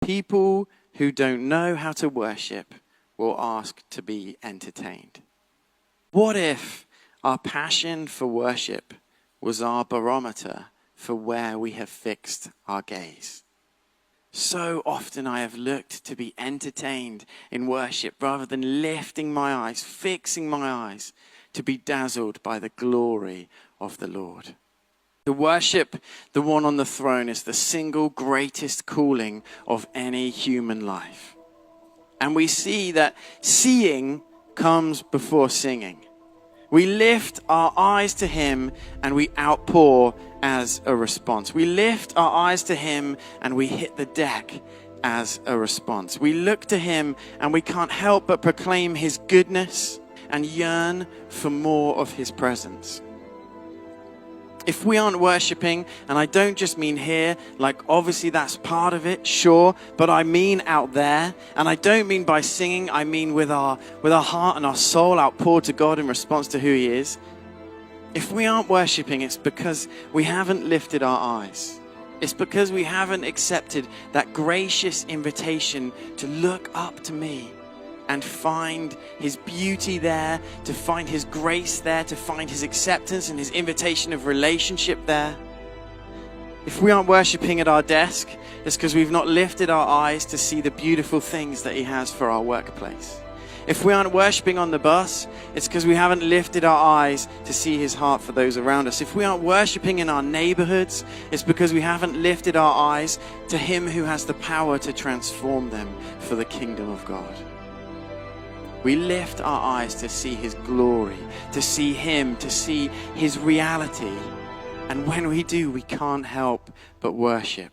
People who don't know how to worship will ask to be entertained. What if our passion for worship was our barometer for where we have fixed our gaze? So often I have looked to be entertained in worship rather than lifting my eyes, fixing my eyes to be dazzled by the glory of the Lord. To worship the one on the throne is the single greatest calling of any human life. And we see that seeing comes before singing. We lift our eyes to him and we outpour as a response. We lift our eyes to him and we hit the deck as a response. We look to him and we can't help but proclaim his goodness and yearn for more of his presence. If we aren't worshiping, and I don't just mean here, like obviously that's part of it, sure, but I mean out there, and I don't mean by singing, I mean with our heart and our soul outpoured to God in response to who he is. If we aren't worshiping, it's because we haven't lifted our eyes. It's because we haven't accepted that gracious invitation to look up to me and find his beauty there, to find his grace there, to find his acceptance and his invitation of relationship there. If we aren't worshiping at our desk, it's because we've not lifted our eyes to see the beautiful things that he has for our workplace. If we aren't worshiping on the bus, it's because we haven't lifted our eyes to see his heart for those around us. If we aren't worshiping in our neighborhoods, it's because we haven't lifted our eyes to him who has the power to transform them for the kingdom of God. We lift our eyes to see his glory, to see him, to see his reality. And when we do, we can't help but worship.